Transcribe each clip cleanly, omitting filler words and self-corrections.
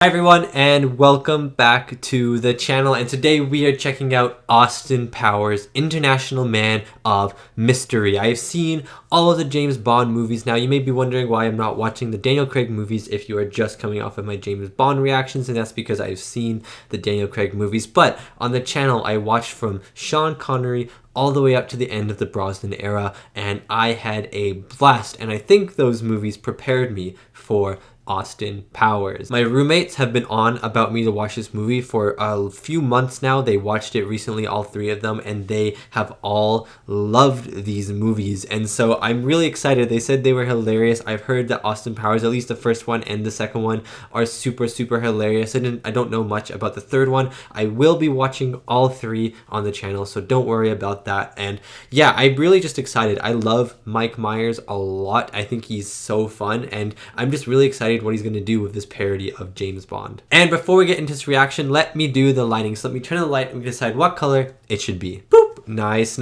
Hi everyone and welcome back to the channel, and today we are checking out Austin Powers, International Man of Mystery. I have seen all of the James Bond movies now. You may be wondering why I'm not watching the Daniel Craig movies if you are just coming off of my James Bond reactions, and that's because I've seen the Daniel Craig movies. But on the channel I watched from Sean Connery all the way up to the end of the Brosnan era, and I had a blast, and I think those movies prepared me for Austin Powers. My roommates have been on about me to watch this movie for a few months now. They watched it recently, all three of them, and they have all loved these movies, and so I'm really excited. They said they were hilarious. I've heard that Austin Powers, at least the first one and the second one, are super hilarious. I don't know much about the third one. I will be watching all three on the channel, so don't worry about that. And yeah, I'm really just excited. I love Mike Myers a lot. I think he's so fun, and I'm just really excited what he's going to do with this parody of James Bond. And before we get into this reaction, let me do the lighting. So let me turn the light and we can decide what color it should be. Boop! Nice.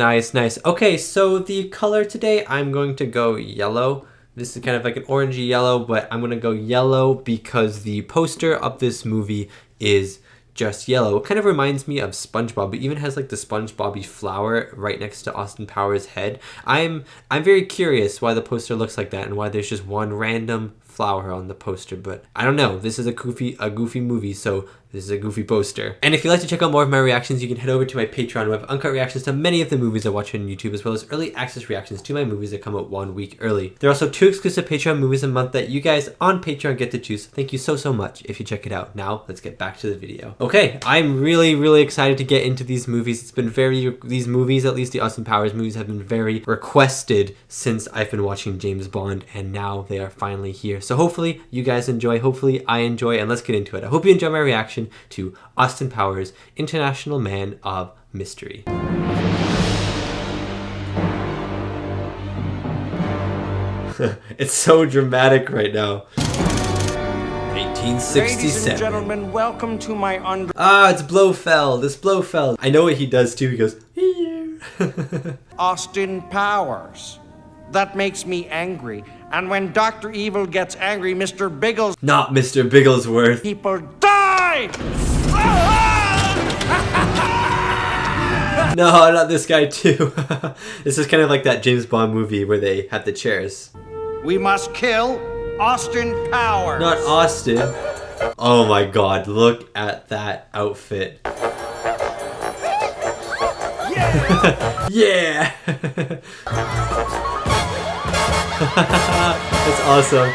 Okay, so the color today, I'm going to go yellow. This is kind of like an orangey yellow, but I'm going to go yellow because the poster of this movie is just yellow. It kind of reminds me of SpongeBob. It even has like the SpongeBobby flower right next to Austin Powers' head. I'm very curious why the poster looks like that and why there's just one random flower on the poster, but I don't know. This is a goofy movie, so this is a goofy poster. And if you'd like to check out more of my reactions, you can head over to my Patreon where I have uncut reactions to many of the movies I watch on YouTube, as well as early access reactions to my movies that come out 1 week early. There are also 2 exclusive Patreon movies a month that you guys on Patreon get to choose. Thank you so much if you check it out. Now, let's get back to the video. Okay, I'm really excited to get into these movies. It's been these movies, at least the Austin Powers movies, have been very requested since I've been watching James Bond, and now they are finally here. So hopefully you guys enjoy, hopefully I enjoy, and let's get into it. I hope you enjoy my reaction to Austin Powers, International Man of Mystery. It's so dramatic right now. 1867. Ladies and gentlemen, welcome to my it's Blofeld. It's Blofeld. I know what he does too. He goes, Austin Powers. That makes me angry. And when Dr. Evil gets angry, Mr. Biggles... Not Mr. Bigglesworth. People die! No, not this guy too. This is kind of like that James Bond movie where they had the chairs. We must kill Austin Powers. Not Austin. Oh my god, look at that outfit. Yeah! Yeah! That's awesome.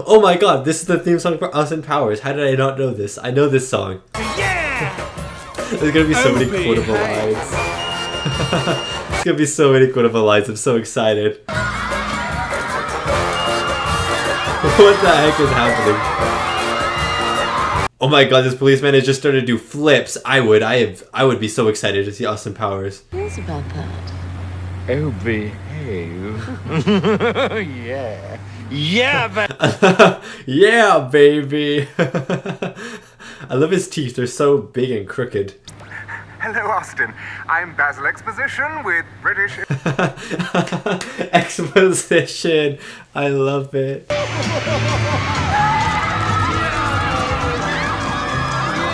Oh my god, this is the theme song for Austin Powers. How did I not know this? I know this song. Yeah! There's gonna be so many quotable lines. There's gonna be so many quotable lines. I'm so excited. What the heck is happening? Oh my god, this policeman has just started to do flips. I would be so excited to see Austin Powers. Who's about that? Oh, behave. Yeah. Yeah, but Yeah, baby. I love his teeth. They're so big and crooked. Hello, Austin. I'm Basil Exposition with British... Exposition. I love it.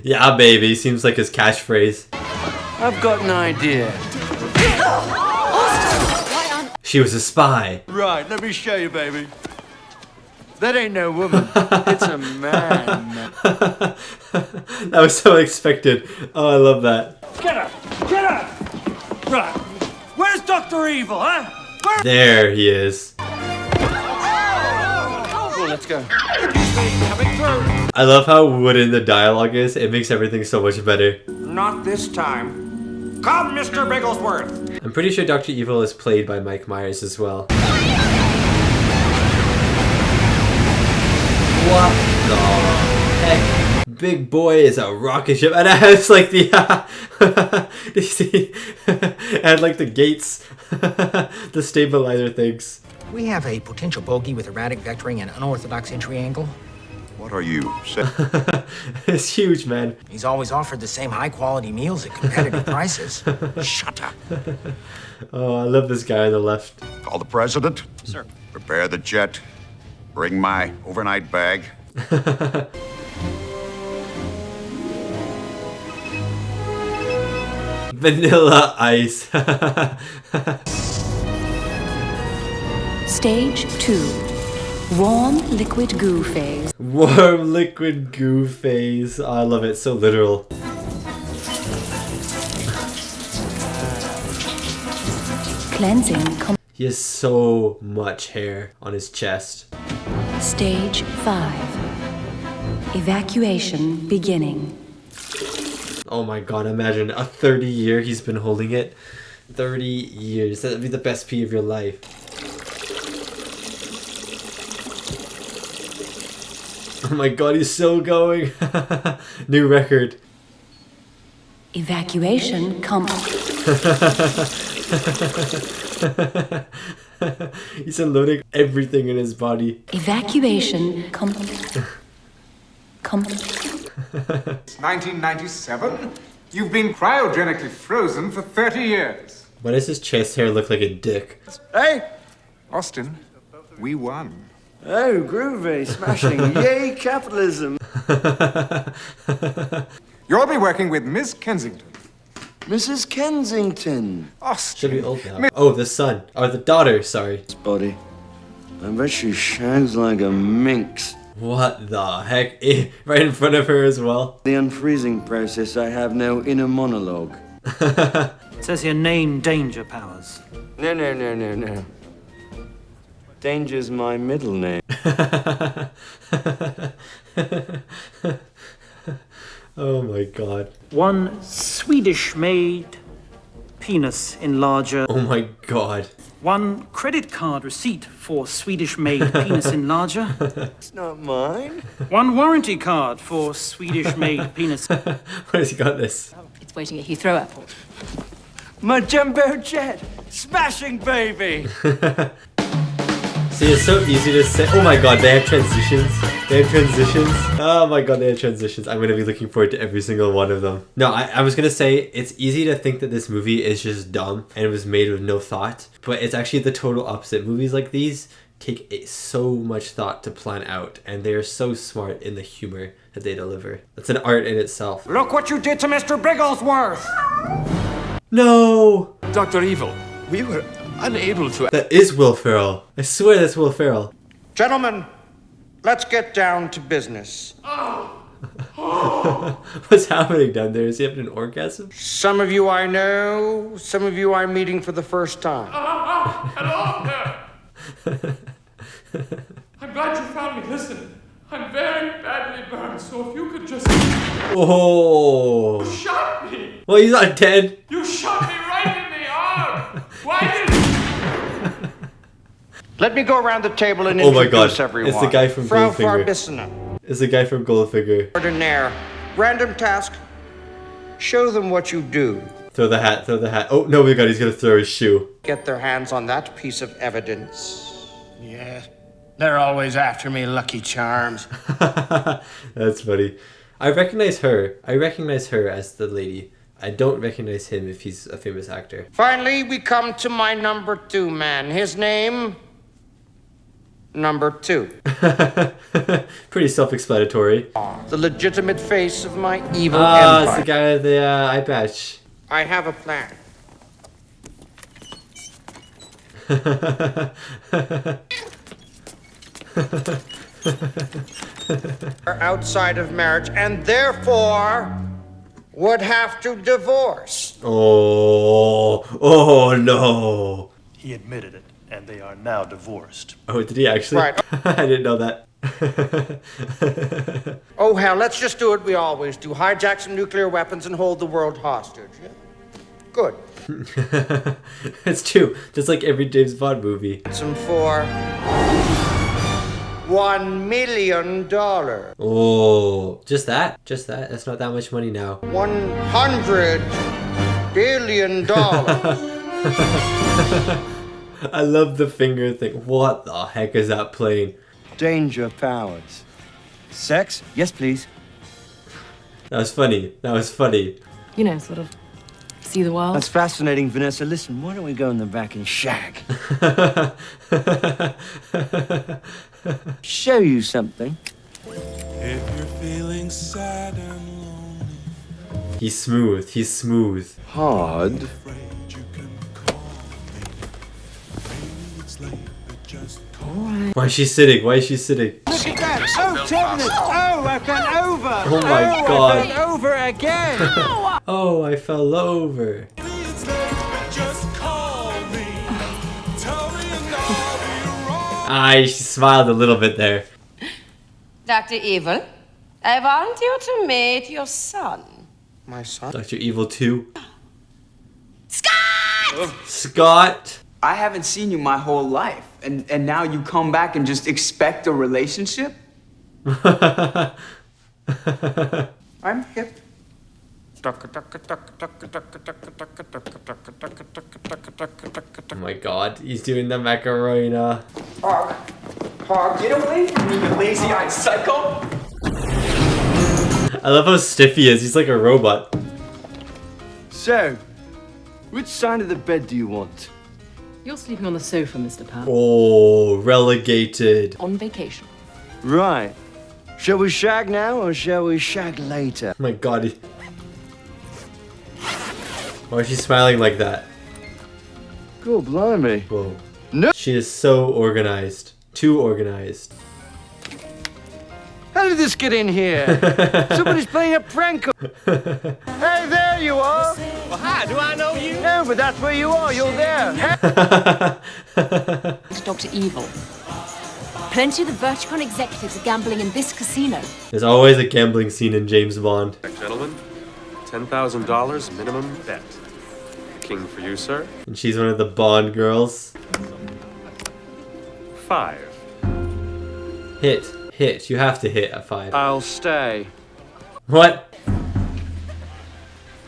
Yeah, baby. Seems like his catchphrase. I've got an idea. She was a spy. Right, let me show you, baby. That ain't no woman. It's a man. That was so unexpected. Oh, I love that. Get her! Get her! Right. Where's Dr. Evil, huh? Where? There he is. Oh, let's go. Coming through. I love how wooden the dialogue is. It makes everything so much better. Not this time. Come, Mr. Bigglesworth. I'm pretty sure Dr. Evil is played by Mike Myers as well. What the heck? Big boy is a rocket ship, and it has like the you see, and like the gates, the stabilizer things. We have a potential bogey with erratic vectoring and unorthodox entry angle. What are you, Seth? It's huge, man. He's always offered the same high-quality meals at competitive prices. Shut up. Oh, I love this guy on the left. Call the president. Sir. Prepare the jet. Bring my overnight bag. Vanilla Ice. Stage 2. Warm liquid goo phase. Warm liquid goo phase. Oh, I love it. So literal. Cleansing. He has so much hair on his chest. Stage 5. Evacuation beginning. Oh my god, imagine a 30-year he's been holding it. 30 years. That'd be the best pee of your life. Oh my god, he's still going. New record. Evacuation He's unloading everything in his body. Evacuation 1997? You've been cryogenically frozen for 30 years. Why does his chest hair look like a dick? Hey! Austin, we won. Oh, groovy, smashing, yay capitalism. You'll be working with Miss Kensington. Mrs. Kensington. Austin. Should be old now. Oh, the son. Or the daughter, sorry. This body. I bet she shags like a minx. What the heck? Right in front of her as well. The unfreezing process, I have no inner monologue. It says here name danger powers. No. Danger's my middle name. Oh my god. One Swedish-made penis enlarger. Oh my god. One credit card receipt for Swedish-made penis enlarger. It's not mine. One warranty card for Swedish-made penis. Where has he got this? It's waiting at Heathrow Airport. My jumbo jet. Smashing, baby. See, it's so easy to say. Oh my god, they have transitions. Oh my god, they have transitions. I'm gonna be looking forward to every single one of them. No, I was gonna say it's easy to think that this movie is just dumb and it was made with no thought, but it's actually the total opposite. Movies like these take so much thought to plan out, and they are so smart in the humor that they deliver. It's an art in itself. Look what you did to Mr. Bigglesworth! No! Dr. Evil, we were unable to... That is Will Ferrell. I swear that's Will Ferrell. Gentlemen, let's get down to business. What's happening down there? Is he having an orgasm? Some of you I know, some of you I'm meeting for the first time. Hello there. I'm glad you found me. Listen, I'm very badly burned, so if you could just... Oh! You shot me! Well, he's not dead. You shot me right in the arm! Why did you... Let me go around the table and Oh my god, introduce everyone. it's the guy from Frau Goldfinger. Farbissina. It's the guy from Goldfinger. Ordinaire. Random task. Show them what you do. Throw the hat, throw the hat. Oh, no, my god, he's gonna throw his shoe. Get their hands on that piece of evidence. Yeah, they're always after me, Lucky Charms. That's funny. I recognize her. I recognize her as the lady. I don't recognize him if he's a famous actor. Finally, we come to my number 2 man. His name... Number 2. Pretty self-explanatory. The legitimate face of my evil Ah, empire. it's the guy with the eye patch. I have a plan. Outside of marriage, and therefore would have to divorce. Oh no. He admitted it, and they are now divorced. Oh, did he actually? Right. I didn't know that. Oh hell, let's just do what we always do. Hijack some nuclear weapons and hold the world hostage. Yeah? Good. It's true, just like every James Bond movie. Some for $1 million. Oh, just that? Just that? That's not that much money now. $100 billion. I love the finger thing. What the heck is that playing? Danger powers. Sex? Yes, please. That was funny. That was funny. You know, sort of see the world. That's fascinating, Vanessa. Listen, why don't we go in the back and shag? Show you something. If you're feeling sad and lonely, He's smooth. He's smooth. Hard. Why is she sitting? Why is she sitting? Look at that! Oh, goodness! Oh, I fell over! Oh my god. I fell over again! Oh, I fell over. She smiled a little bit there. Dr. Evil, I want you to meet your son. My son? Dr. Evil 2. Scott! Scott! I haven't seen you my whole life, and now you come back and just expect a relationship? I'm hip. Oh my god, he's doing the Macarena. Hog, get away from me, you lazy-eyed psycho! I love how stiff he is. He's like a robot. So, which side of the bed do you want? You're sleeping on the sofa, Mr. Pan. Oh, relegated. On vacation. Right. Shall we shag now or shall we shag later? Oh my god. Why is she smiling like that? God blimey. Whoa. No. She is so organized. Too organized. How did this get in here? Somebody's playing a prank. Hey, there you are. Well, hi, do I know you? No, but that's where you are. You're there. Dr. Evil. Plenty of the Verticon executives are gambling in this casino. There's always a gambling scene in James Bond. Gentlemen, $10,000 minimum bet. King for you, sir. And she's one of the Bond girls. 5. Hit. Hit. You have to hit at 5. I'll stay. What?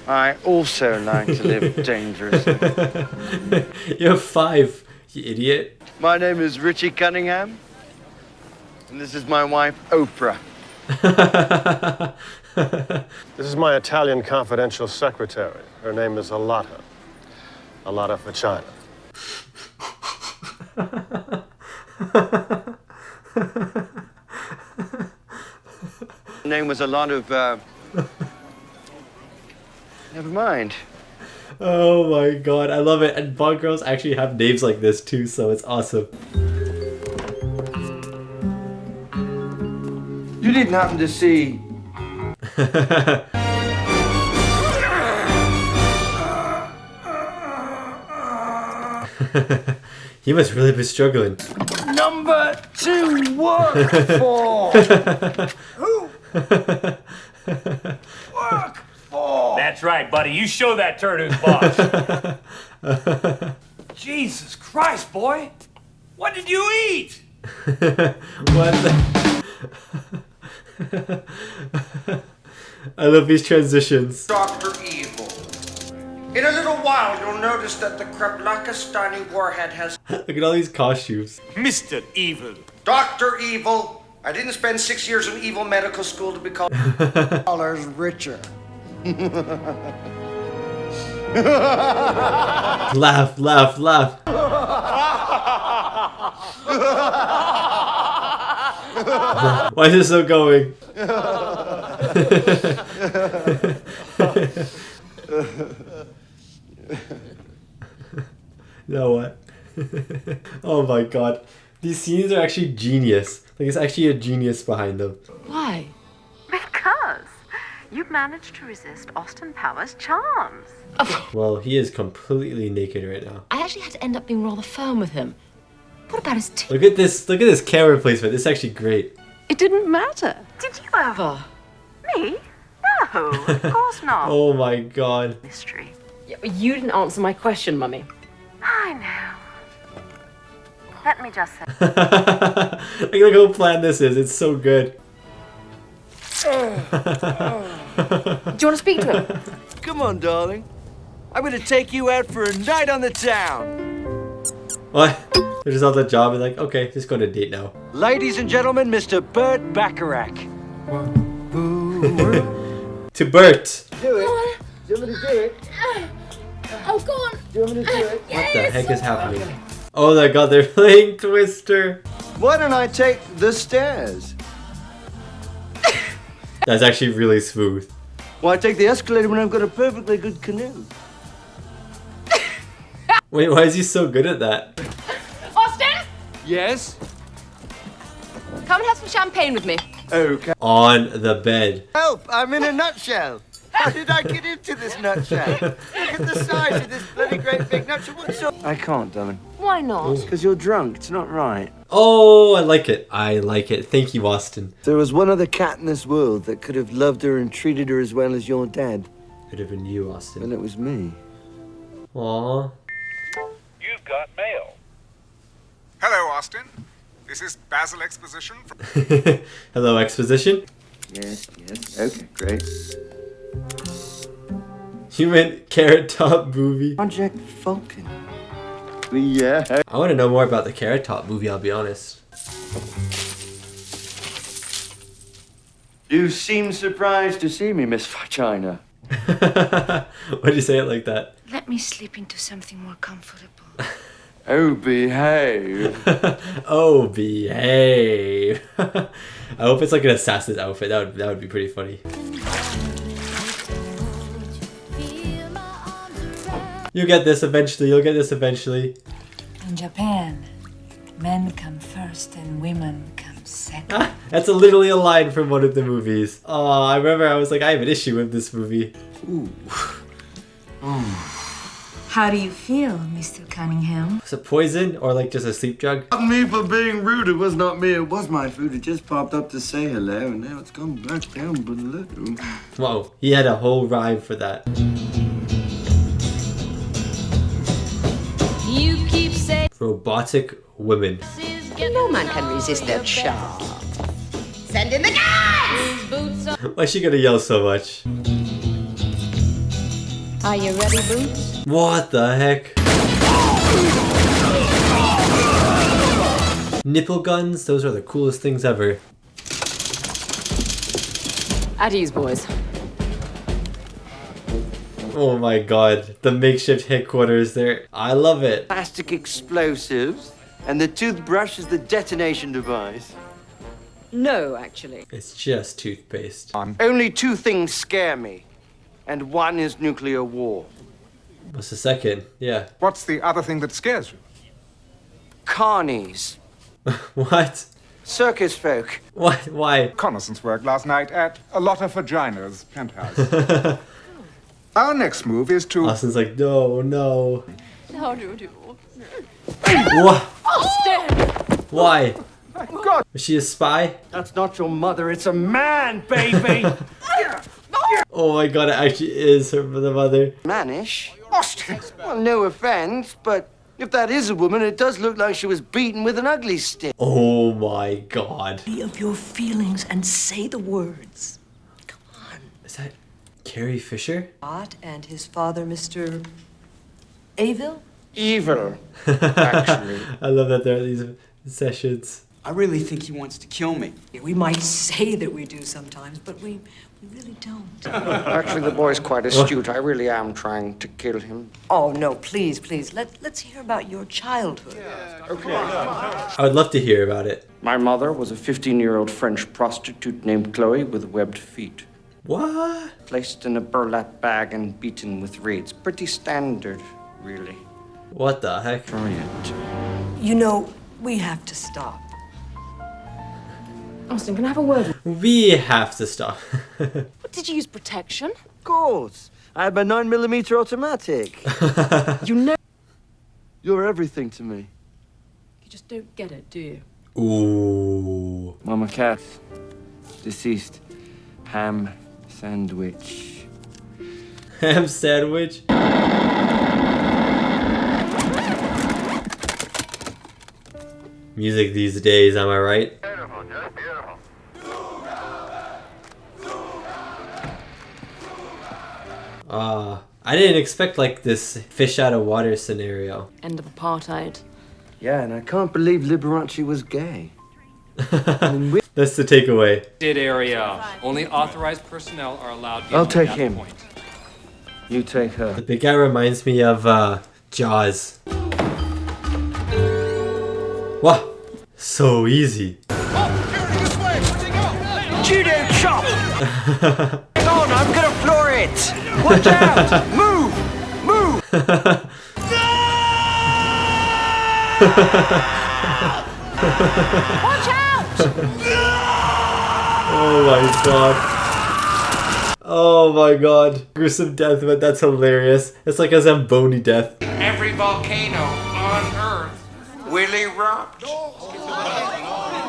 I also like to live dangerously. You have 5, you idiot. My name is Richie Cunningham. And this is my wife, Oprah. This is my Italian confidential secretary. Her name is Alata. Alata for China. Her name was a lot of, never mind. Oh my god, I love it. And Bond girls actually have names like this too, so it's awesome. You didn't happen to see... He must really be struggling. Number 2 work for. Who? Work for. That's right, buddy. You show that turd who's boss. Jesus Christ, boy. What did you eat? What the... I love these transitions. Dr. Evil. In a little while, you'll notice that the Kreplakistani warhead has... Look at all these costumes. Mr. Evil. Dr. Evil. I didn't spend 6 years in evil medical school to become dollars richer. Laugh, laugh, laugh. Why is this so going? You know what? Oh my god. These scenes are actually genius. Like, it's actually a genius behind them. Why? Because you've managed to resist Austin Powers' charms. Well, he is completely naked right now. I actually had to end up being rather firm with him. What about his teeth? Look at this camera placement. This is actually great. It didn't matter. Did you ever? Me? No, of course not. Oh my god. Mystery. Yeah, you didn't answer my question, Mummy. I know. Let me just say. Look how planned this is. It's so good. Do you want to speak to him? Come on, darling. I'm gonna take you out for a night on the town. What? They're just on the job and like, okay, just go on a date now. Ladies and gentlemen, Mr. Burt Bacharach. To Bert. Do it. Do you want me to do it? Oh, go on. Do you want me to do it? What the heck is happening? Oh my god, they're playing Twister. Why don't I take the stairs? That's actually really smooth. Why take the escalator when I've got a perfectly good canoe? Wait, why is he so good at that? Austin! Yes? Come and have some champagne with me. Okay. On the bed. Help! I'm in a nutshell. How did I get into this nutshell? Look at the size of this bloody great big nutshell. What's up? I can't, darling. Why not? Because you're drunk. It's not right. Oh, I like it. I like it. Thank you, Austin. There was one other cat in this world that could have loved her and treated her as well as your dad. Could have been you, Austin. And it was me. Aww. You've got mail. Hello, Austin. This is Basil Exposition from... Hello, Exposition. Yes. Okay, great. You meant Carrot Top movie. Project Falcon. Yeah. I want to know more about the Carrot Top movie, I'll be honest. You seem surprised to see me, Miss Vagina. Why'd you say it like that? Let me slip into something more comfortable. Oh, behave. Oh, behave. I hope it's like an assassin's outfit. That would be pretty funny. You'll get this eventually. You'll get this eventually. In Japan, men come first and women come second. That's literally a line from one of the movies. Oh, I remember I was like, I have an issue with this movie. Ooh. How do you feel, Mr. Cunningham? Was it poison or like just a sleep drug? Not me for being rude. It was not me. It was my food. It just popped up to say hello, and now it's gone back down below. Whoa, he had a whole rhyme for that. You keep saying Robotic women. no man can resist their charm. Send in the guns! Why's she gonna yell so much? Are you ready, Boots? What the heck? Nipple guns? Those are the coolest things ever. At ease, boys. Oh my god, the makeshift headquarters there. I love it. Plastic explosives, and the toothbrush is the detonation device. No, actually. It's just toothpaste. Only two things scare me, and one is nuclear war. What's the second? Yeah. What's the other thing that scares you? Carnies. What? Circus folk. What? Why? Reconnaissance work last night at a lot of Vagina's penthouse. Our next move is to... Austin's like, no. How do you do? What? Austin! Why? God. Was she a spy? That's not your mother, it's a man, baby! Oh my god, it actually is the mother. Mannish? Austin! Well, no offense, but if that is a woman, it does look like she was beaten with an ugly stick. Oh my god. Be of your feelings and say the words. Come on. Is that Carrie Fisher? Art and his father, Mr. Avil? Evil, actually. I love that there are these sessions. I really think he wants to kill me. We might say that we do sometimes, but we really don't. Actually, the boy's quite astute. I really am trying to kill him. Oh, no, please. Let's hear about your childhood. Okay. I would love to hear about it. My mother was a 15-year-old French prostitute named Chloe with webbed feet. What? Placed in a burlap bag and beaten with reeds. Pretty standard, really. What the heck? Try it. You know, we have to stop. Austin, can I have a word? We have to stop. Did you use protection? Of course. I had my 9mm automatic. You know. You're everything to me. You just don't get it, do you? Ooh. Mama Kath, deceased. Ham sandwich. Ham sandwich? Music these days, am I right? I didn't expect like this fish out of water scenario. End of apartheid. Yeah, and I can't believe Liberace was gay. That's the takeaway. Area. Only authorized personnel are allowed. I'll take him. You take her. The big guy reminds me of Jaws. Wow, so easy. Judo chop! Hang on, I'm gonna floor it! Watch out! Move! Move! Watch out! Oh my god. Oh my god. Gruesome death, but that's hilarious. It's like a Zamboni death. Every volcano on Earth will erupt.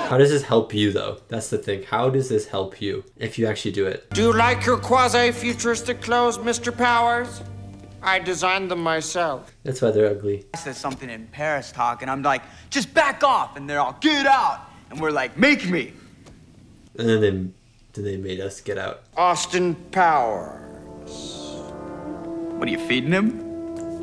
How does this help you though? That's the thing. How does this help you if you actually do it? Do you like your quasi-futuristic clothes, Mr. Powers? I designed them myself. That's why they're ugly. I said something in Paris talk, and I'm like, just back off, and they're all, get out, and we're like, make me. And then they made us get out. Austin Powers. What are you feeding him?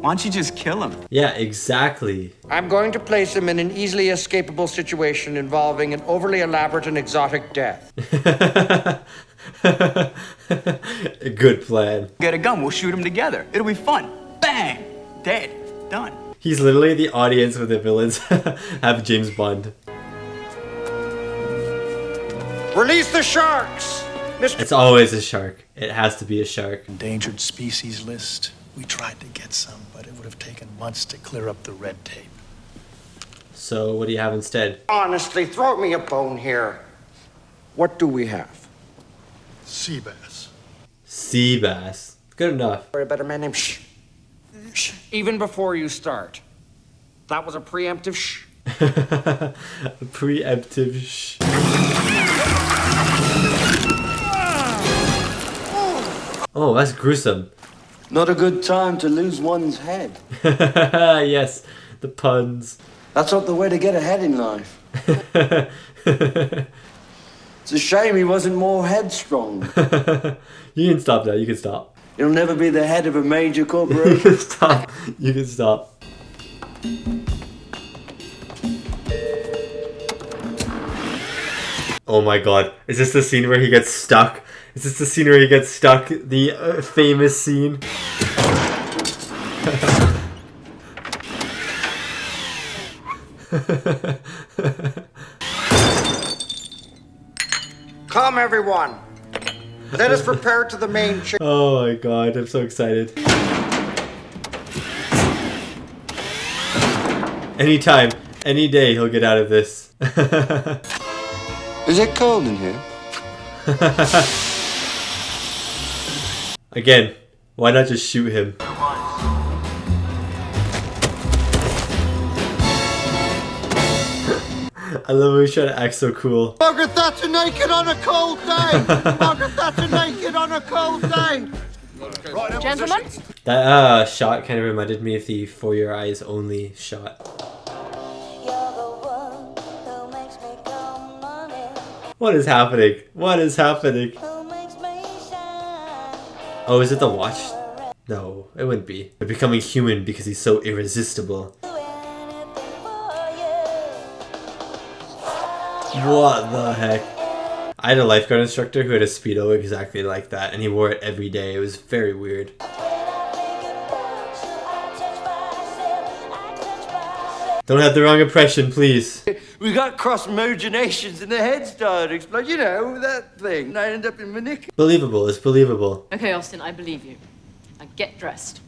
Why don't you just kill him? Yeah, exactly. I'm going to place him in an easily escapable situation involving an overly elaborate and exotic death. A good plan. Get a gun, we'll shoot him together. It'll be fun. Bang! Dead. Done. He's literally the audience where the villains have James Bond. Release the sharks! It's always a shark. It has to be a shark. Endangered species list. We tried to get some, but it would have taken months to clear up the red tape. So what do you have instead? Honestly, throw me a bone here. What do we have? Sea bass. Sea bass. Good enough. Or a better man named Shh. Shh. Even before you start. That was a preemptive shh. Preemptive shh. Oh, that's gruesome. Not a good time to lose one's head. Yes, the puns. That's not the way to get ahead in life. It's a shame he wasn't more headstrong. You can stop now, you can stop. He'll never be the head of a major You corporation. can stop. You can stop. Oh my god. Is this the scene where he gets stuck? Is this the scene where he gets stuck? The famous scene? Come, everyone. Let us prepare to the main chair. Oh my god, I'm so excited. Anytime, any day he'll get out of this. Is it cold in here? Again, why not just shoot him? I love when he's trying to act so cool. Margaret Thatcher naked on a cold day! Margaret Thatcher naked on a cold day! Gentlemen? That shot kind of reminded me of the For Your Eyes Only shot. What is happening? What is happening? Oh, is it the watch? No, it wouldn't be. They're becoming human because he's so irresistible. What the heck? I had a lifeguard instructor who had a Speedo exactly like that, and he wore it every day. It was very weird. Don't have the wrong impression, please. We got cross-mogenations and the head started to explode. You know, that thing. And I ended up in Manicka. Believable, it's believable. Okay, Austin, I believe you. Now get dressed.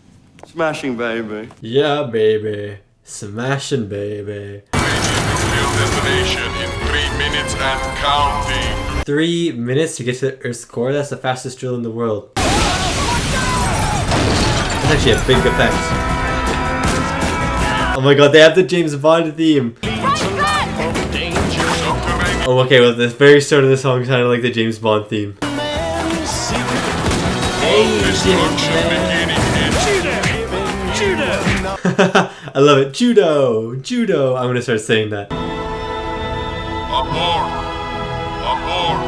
Smashing, baby. Yeah, baby. Smashing, baby. Destination in 3 minutes and counting. 3 minutes to get to the Earth's core? That's the fastest drill in the world. That's actually a big effect. Oh my god, they have the James Bond theme. Oh, okay, well, the very start of the song sounded like the James Bond theme. I love it. Judo! Judo! I'm gonna start saying that. Aboard! Aboard!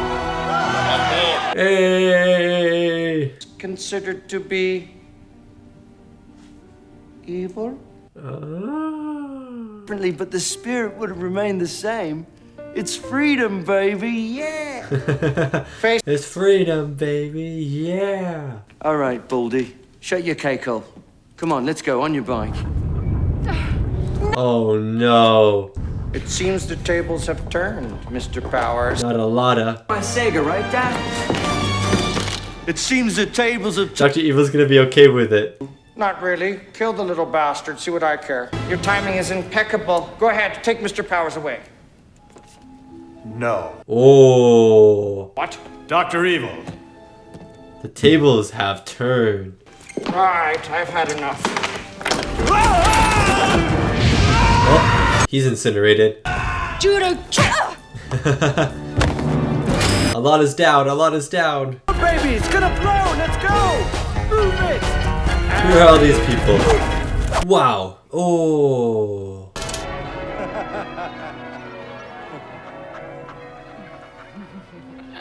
Aboard! Hey! Considered to be evil? Differently, but the spirit would have remained the same. It's freedom, baby, yeah! It's freedom, baby, yeah! All right, Baldy, shut your cake hole. Come on, let's go, on your bike. Oh no. It seems the tables have turned, Mr. Powers. Not a lotta. My Sega, right, Dad? It seems the tables have... Dr. Evil's gonna be okay with it. Not really. Kill the little bastard. See what I care. Your timing is impeccable. Go ahead. Take Mr. Powers away. No. Oh. What? Dr. Evil. The tables have turned. Right. I've had enough. Oh, he's incinerated. Judo killer! A lot is down. A lot is down. Oh, baby, it's gonna blow. Let's go. Move it. Who are all these people? Wow. Oh.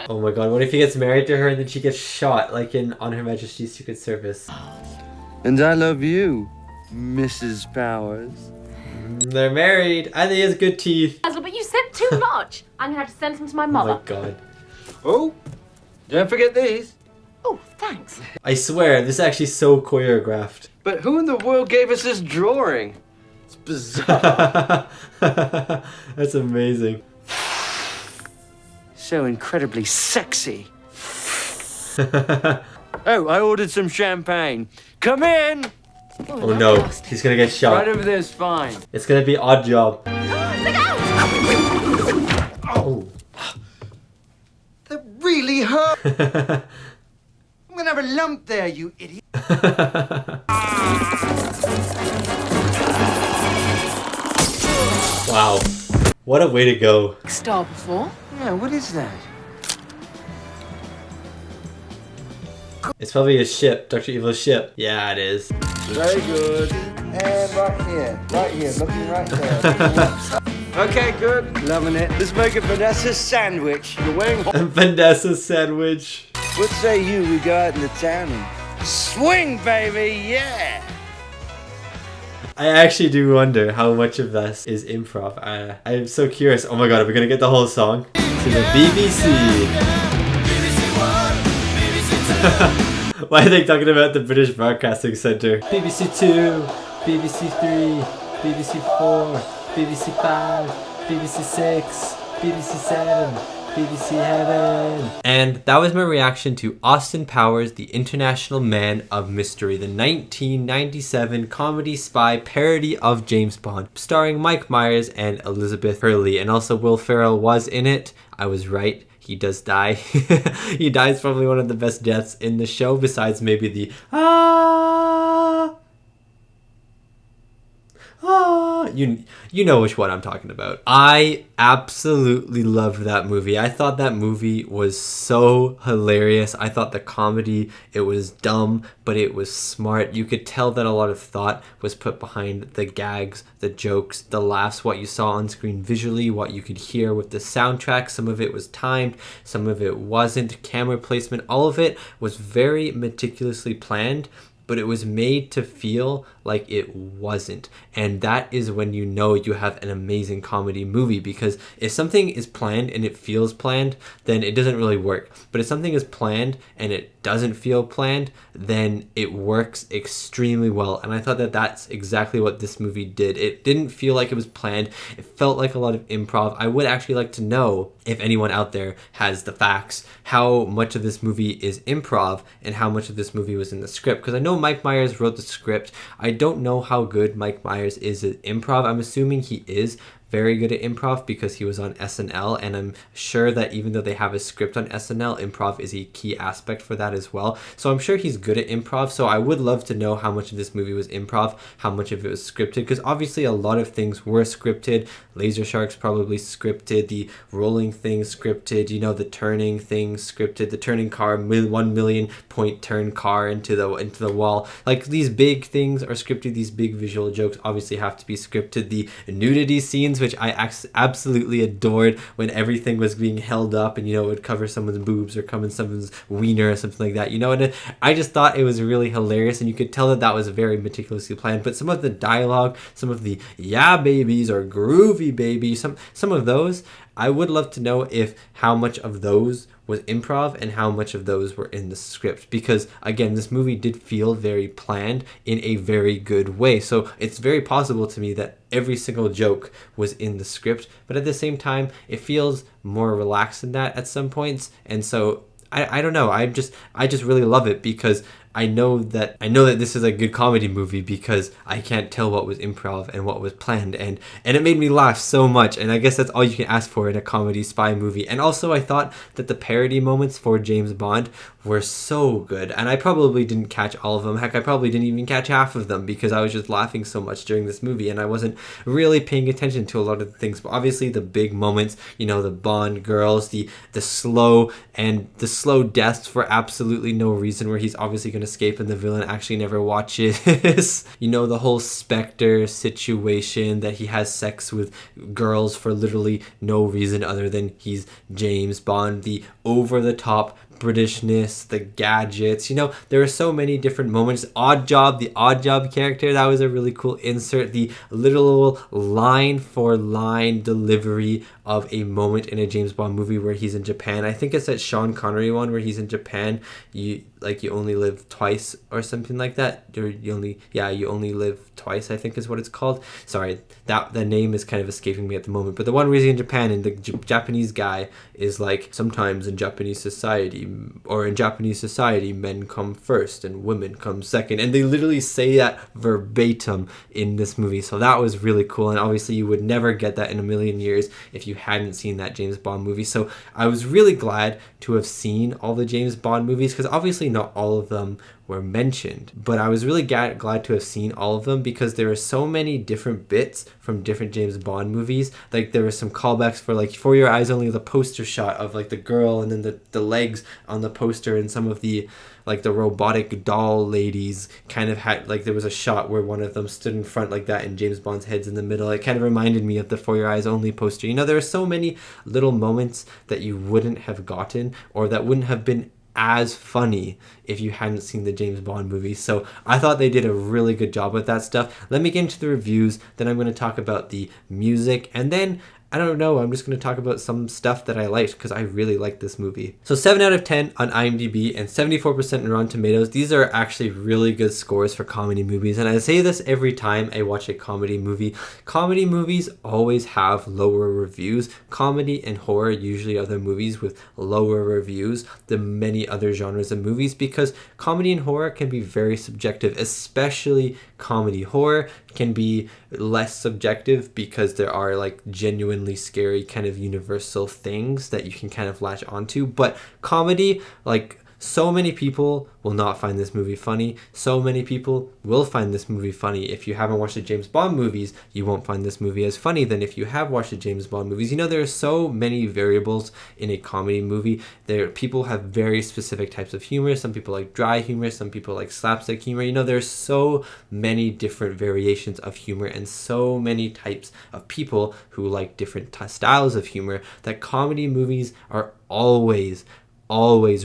Oh my god, what if he gets married to her and then she gets shot, like in On Her Majesty's Secret Service? And I love you, Mrs. Powers. They're married. I think he has good teeth. But you said too much. I'm gonna have to send him to my mother. Oh my god. Oh, don't forget these. Oh, thanks. I swear, this is actually so choreographed. But who in the world gave us this drawing? It's bizarre. That's amazing. So incredibly sexy. Oh, I ordered some champagne. Come in! Oh no, he's gonna get shot. Right over there is fine. It's gonna be Odd Job. Look out! Oh. That really hurt. I'm gonna have a lump there, you idiot. Wow. What a way to go. Star before? Yeah, what is that? It's probably a ship, Dr. Evil's ship. Yeah, it is. Very good. And right here, looking right there. Okay, good. Loving it. Let's make a Vanessa sandwich. You're wearing... Vanessa sandwich. What say we go out in the town and swing, baby, yeah! I actually do wonder how much of this is improv. I'm so curious. Oh my god, are we gonna get the whole song? To the BBC. Why are they talking about the British Broadcasting Centre? BBC 2, BBC 3, BBC 4, BBC 5, BBC 6, BBC 7, BBC Heaven. And that was my reaction to Austin Powers, the International Man of Mystery, the 1997 comedy spy parody of James Bond, starring Mike Myers and Elizabeth Hurley, and also Will Ferrell was in it. I was right. He does die. He dies probably one of the best deaths in the show, besides maybe the you know which one I'm talking about. I absolutely loved that movie. I thought that movie was so hilarious. I thought the comedy, it was dumb, but it was smart. You could tell that a lot of thought was put behind the gags, the jokes, the laughs, what you saw on screen visually, what you could hear with the soundtrack. Some of it was timed, some of it wasn't. Camera placement, all of it was very meticulously planned, but it was made to feel like it wasn't. And that is when you know you have an amazing comedy movie, because if something is planned and it feels planned, then it doesn't really work. But if something is planned and it doesn't feel planned, then it works extremely well. And I thought that that's exactly what this movie did. It didn't feel like it was planned. It felt like a lot of improv. I would actually like to know, if anyone out there has the facts, how much of this movie is improv and how much of this movie was in the script. Because I know Mike Myers wrote the script. I don't know how good Mike Myers is at improv. I'm assuming he is very good at improv because he was on SNL, and I'm sure that even though they have a script on SNL, improv is a key aspect for that as well. So I'm sure he's good at improv. So I would love to know how much of this movie was improv, how much of it was scripted, because obviously a lot of things were scripted. Laser Shark's probably scripted, the rolling thing scripted, you know, the turning thing scripted, the turning car, 1 million point turn car into the wall. Like, these big things are scripted. These big visual jokes obviously have to be scripted. The nudity scenes, which I absolutely adored, when everything was being held up and, you know, it would cover someone's boobs or come in someone's wiener or something like that, you know, and I just thought it was really hilarious, and you could tell that that was very meticulously planned. But some of the dialogue, some of the yeah babies or groovy baby, some of those, I would love to know if how much of those was improv and how much of those were in the script, because again, this movie did feel very planned in a very good way. So it's very possible to me that every single joke was in the script, but at the same time, it feels more relaxed than that at some points. And so I don't know. I just really love it because I know that this is a good comedy movie because I can't tell what was improv and what was planned, and it made me laugh so much, and I guess that's all you can ask for in a comedy spy movie. And also I thought that the parody moments for James Bond were so good, and I probably didn't catch all of them. Heck, I probably didn't even catch half of them because I was just laughing so much during this movie and I wasn't really paying attention to a lot of the things. But obviously the big moments, you know, the Bond girls, the slow deaths for absolutely no reason, where he's obviously going to escape and the villain actually never watches. You know, the whole Spectre situation that he has sex with girls for literally no reason other than he's James Bond, the over-the-top Britishness, the gadgets, you know, there are so many different moments. The Odd Job character, that was a really cool insert. The literal line for line delivery of a moment in a James Bond movie where he's in Japan. I think it's that Sean Connery one where he's in Japan. You only live twice or something like that. Or you only live twice, I think is what it's called. Sorry, the name is kind of escaping me at the moment. But the one where he's in Japan and the Japanese guy is like, sometimes in Japanese society, men come first and women come second. And they literally say that verbatim in this movie. So that was really cool. And obviously you would never get that in a million years if you hadn't seen that James Bond movie. So I was really glad to have seen all the James Bond movies, because obviously not all of them were mentioned, but I was really glad to have seen all of them because there are so many different bits from different James Bond movies. Like there were some callbacks for like For Your Eyes Only, the poster shot of like the girl and then the legs on the poster, and some of the like the robotic doll ladies kind of had, like there was a shot where one of them stood in front like that and James Bond's head's in the middle. It kind of reminded me of the For Your Eyes Only poster. You know, there are so many little moments that you wouldn't have gotten or that wouldn't have been as funny if you hadn't seen the James Bond movie. So I thought they did a really good job with that stuff. Let me get into the reviews, then I'm going to talk about the music, and then I don't know, I'm just going to talk about some stuff that I liked because I really liked this movie. So 7 out of 10 on IMDb and 74% in Rotten Tomatoes. These are actually really good scores for comedy movies. And I say this every time I watch a comedy movie. Comedy movies always have lower reviews. Comedy and horror usually are the movies with lower reviews than many other genres of movies, because comedy and horror can be very subjective, especially comedy. Horror can be less subjective because there are like genuinely scary kind of universal things that you can kind of latch onto. But comedy, like, so many people will not find this movie funny. So many people will find this movie funny. If you haven't watched the James Bond movies, you won't find this movie as funny than if you have watched the James Bond movies. You know, there are so many variables in a comedy movie. People have very specific types of humor. Some people like dry humor. Some people like slapstick humor. You know, there's so many different variations of humor and so many types of people who like different styles of humor that comedy movies are always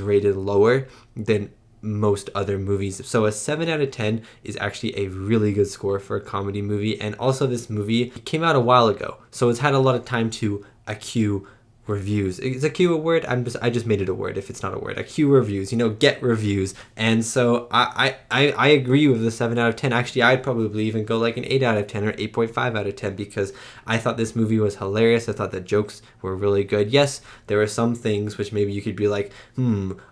rated lower than most other movies. So a 7 out of 10 is actually a really good score for a comedy movie. And also this movie came out a while ago, so it's had a lot of time to accrue reviews. Is accrue a word? I just made it a word if it's not a word. Accrue reviews, you know, get reviews. And so I agree with the 7 out of 10. Actually, I'd probably even go like an 8 out of 10 or 8.5 out of 10 because I thought this movie was hilarious. I thought the jokes were really good. Yes, there are some things which maybe you could be like,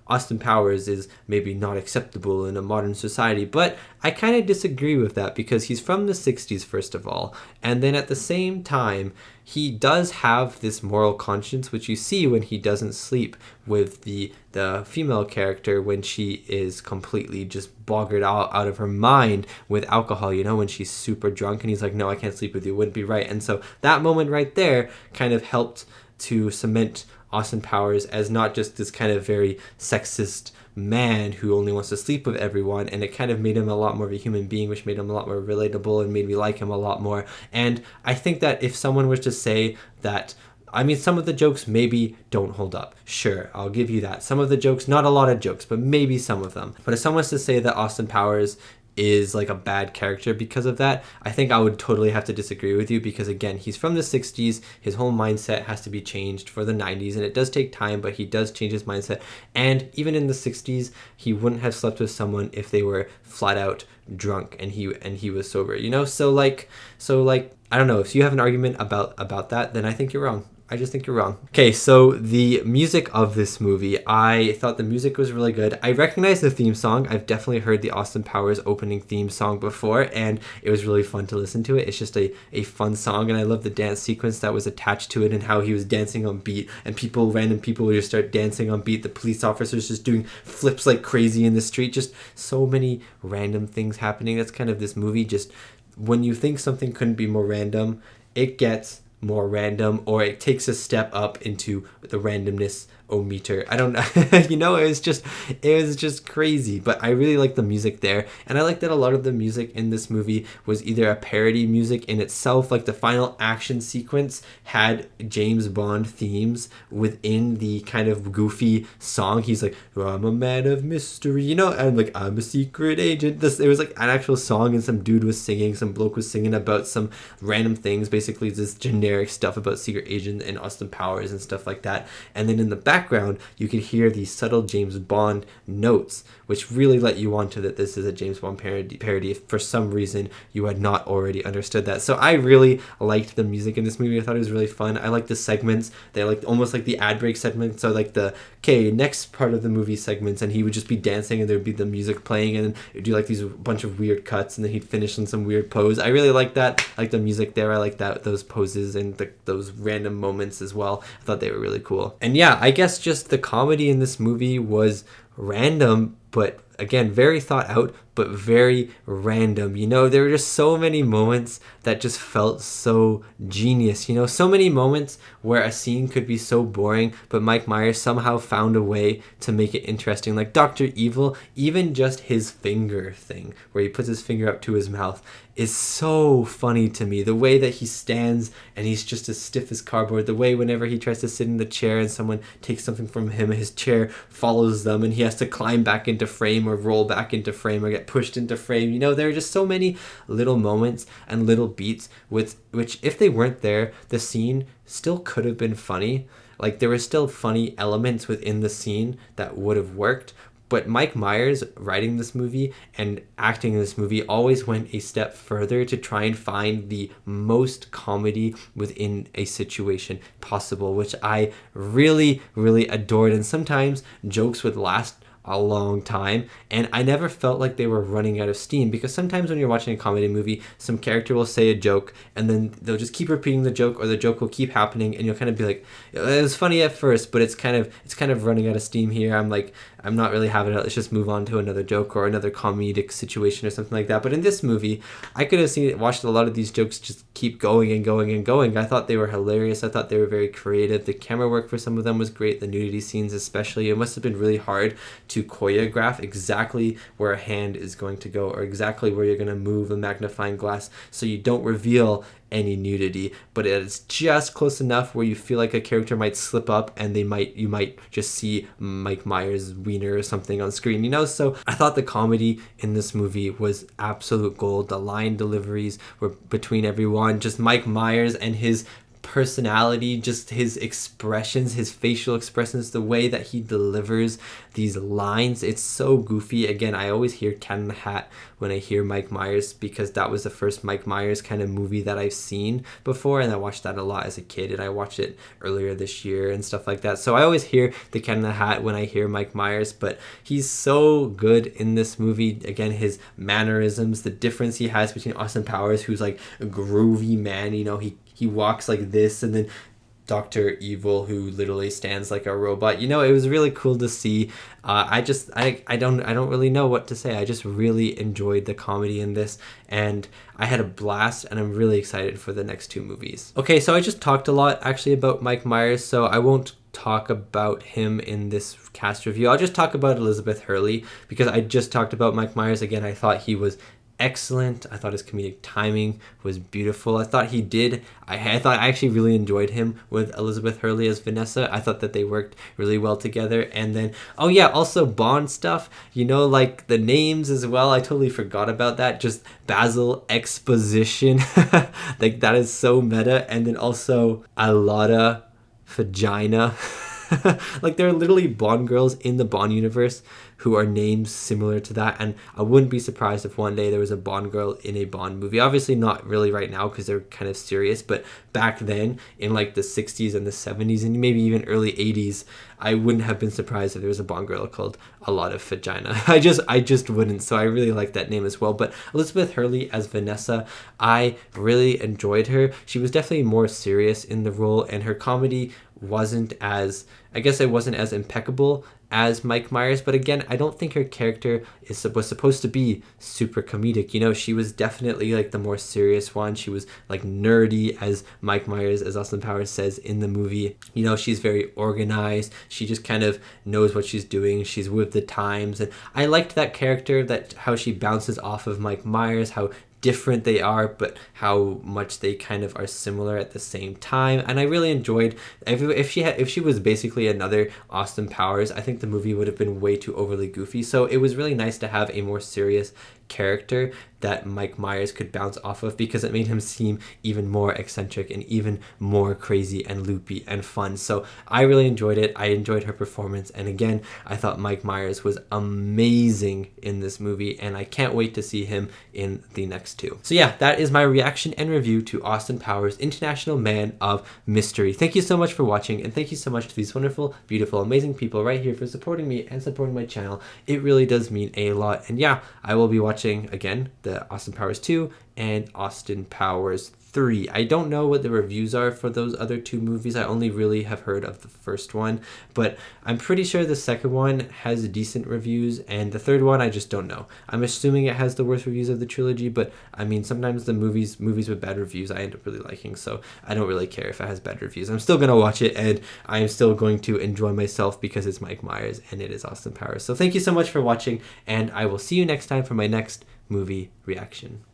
Austin Powers is maybe not acceptable in a modern society, but I kind of disagree with that because he's from the 60s, first of all, and then at the same time, he does have this moral conscience, which you see when he doesn't sleep with the female character when she is completely just boggered out of her mind with alcohol, you know, when she's super drunk and he's like, no, I can't sleep with you, it wouldn't be right. And so that moment right there kind of helped to cement Austin Powers as not just this kind of very sexist man who only wants to sleep with everyone, and it kind of made him a lot more of a human being, which made him a lot more relatable and made me like him a lot more. And I think that if someone was to say that, I mean, some of the jokes maybe don't hold up. Sure, I'll give you that. Some of the jokes, not a lot of jokes, but maybe some of them. But if someone was to say that Austin Powers is like a bad character because of that, I think I would totally have to disagree with you, because again, he's from the 60s, his whole mindset has to be changed for the 90s, and it does take time, but he does change his mindset. And even in the 60s, he wouldn't have slept with someone if they were flat out drunk and he was sober, you know? So like I don't know, if you have an argument about that, then I think you're wrong. I just think you're wrong. Okay, so the music of this movie, I thought the music was really good. I recognize the theme song. I've definitely heard the Austin Powers opening theme song before, and it was really fun to listen to it. It's just a fun song, and I love the dance sequence that was attached to it and how he was dancing on beat, and random people would just start dancing on beat. The police officers just doing flips like crazy in the street. Just so many random things happening. That's kind of this movie. Just when you think something couldn't be more random, it gets more random, or it takes a step up into the randomness meter. I don't know. You know, it was just crazy, but I really like the music there, and I like that a lot of the music in this movie was either a parody music in itself, like the final action sequence had James Bond themes within the kind of goofy song. He's like, I'm a man of mystery, you know, and like, I'm a secret agent. It was like an actual song, and some dude was singing, some bloke was singing about some random things, basically this generic stuff about secret agent and Austin Powers and stuff like that. And then in the background you could hear these subtle James Bond notes, which really let you on to that this is a James Bond parody if for some reason you had not already understood that. So I really liked the music in this movie. I thought it was really fun. I liked the segments. They're like almost like the ad break segments. So like the next part of the movie segments, and he would just be dancing and there'd be the music playing, and it'd do like these bunch of weird cuts, and then he'd finish in some weird pose. I really like that. I like the music there. I like those poses and those random moments as well. I thought they were really cool. And yeah, I guess just the comedy in this movie was random, but again, very thought out, but very random. You know, there were just so many moments that just felt so genius. You know, so many moments where a scene could be so boring, but Mike Myers somehow found a way to make it interesting. Like Dr. Evil, even just his finger thing, where he puts his finger up to his mouth, is so funny to me. The way that he stands and he's just as stiff as cardboard. The way whenever he tries to sit in the chair and someone takes something from him, his chair follows them and he has to climb back into frame or roll back into frame or get pushed into frame. You know, there are just so many little moments and little beats with which, if they weren't there, the scene still could have been funny. Like, there were still funny elements within the scene that would have worked. But Mike Myers writing this movie and acting in this movie always went a step further to try and find the most comedy within a situation possible, which I really, really adored. And sometimes jokes would last a long time, and I never felt like they were running out of steam, because sometimes when you're watching a comedy movie, some character will say a joke and then they'll just keep repeating the joke, or the joke will keep happening, and you'll kind of be like, it was funny at first, but it's kind of running out of steam here. I'm not really having it. Let's just move on to another joke or another comedic situation or something like that. But in this movie, I could have watched a lot of these jokes just keep going and going and going. I thought they were hilarious. I thought they were very creative. The camera work for some of them was great. The nudity scenes especially. It must have been really hard to choreograph exactly where a hand is going to go, or exactly where you're going to move a magnifying glass so you don't reveal any nudity, but it's just close enough where you feel like a character might slip up and you might just see Mike Myers' wiener or something on screen, you know? So I thought the comedy in this movie was absolute gold. The line deliveries were between everyone. Just Mike Myers and his personality, just his expressions, his facial expressions, the way that he delivers these lines, it's so goofy. Again, I always hear Cat in the Hat when I hear Mike Myers, because that was the first Mike Myers kind of movie that I've seen before, and I watched that a lot as a kid, and I watched it earlier this year and stuff like that. So I always hear the Cat in the Hat when I hear Mike Myers, but he's so good in this movie. Again, his mannerisms, the difference he has between Austin Powers, who's like a groovy man, you know, he walks like this, and then Dr. Evil, who literally stands like a robot. You know, it was really cool to see. I don't really know what to say. I just really enjoyed the comedy in this, and I had a blast, and I'm really excited for the next two movies. Okay, so I just talked a lot actually about Mike Myers, so I won't talk about him in this cast review. I'll just talk about Elizabeth Hurley, because I just talked about Mike Myers. Again, I thought he was excellent. I thought his comedic timing was beautiful. I thought I actually really enjoyed him with Elizabeth Hurley as Vanessa. I thought that they worked really well together. And then, oh yeah, also Bond stuff, you know, like the names as well. I totally forgot about that. Just Basil Exposition. Like, that is so meta. And then also a lotta vagina. Like, there are literally Bond girls in the Bond universe who are names similar to that, and I wouldn't be surprised if one day there was a Bond girl in a Bond movie. Obviously not really right now because they're kind of serious, but back then in like the 60s and the 70s and maybe even early 80s, I wouldn't have been surprised if there was a Bond girl called A Lot of Vagina. I just wouldn't. So I really like that name as well. But Elizabeth Hurley as Vanessa, I really enjoyed her. She was definitely more serious in the role, and her comedy wasn't as, I guess it wasn't as impeccable as Mike Myers, but again, I don't think her character was supposed to be super comedic. You know, she was definitely like the more serious one. She was like nerdy as Mike Myers, as Austin Powers says in the movie. You know, she's very organized. She just kind of knows what she's doing. She's with the times, and I liked that character, that how she bounces off of Mike Myers, how different they are, but how much they kind of are similar at the same time. And I really enjoyed, if she was basically another Austin Powers, I think the movie would have been way too overly goofy. So it was really nice to have a more serious character that Mike Myers could bounce off of, because it made him seem even more eccentric and even more crazy and loopy and fun. So I really enjoyed it. I enjoyed her performance, and again, I thought Mike Myers was amazing in this movie, and I can't wait to see him in the next two. So yeah, that is my reaction and review to Austin Powers, International Man of Mystery. Thank you so much for watching, and thank you so much to these wonderful, beautiful, amazing people right here for supporting me and supporting my channel. It really does mean a lot. And yeah, I will be watching again the Austin Powers 2 and Austin Powers 3. I don't know what the reviews are for those other two movies. I only really have heard of the first one, but I'm pretty sure the second one has decent reviews, and the third one I just don't know. I'm assuming it has the worst reviews of the trilogy, but I mean, sometimes the movies with bad reviews I end up really liking, so I don't really care if it has bad reviews. I'm still gonna watch it, and I am still going to enjoy myself because it's Mike Myers and it is Austin Powers. So thank you so much for watching, and I will see you next time for my next movie reaction.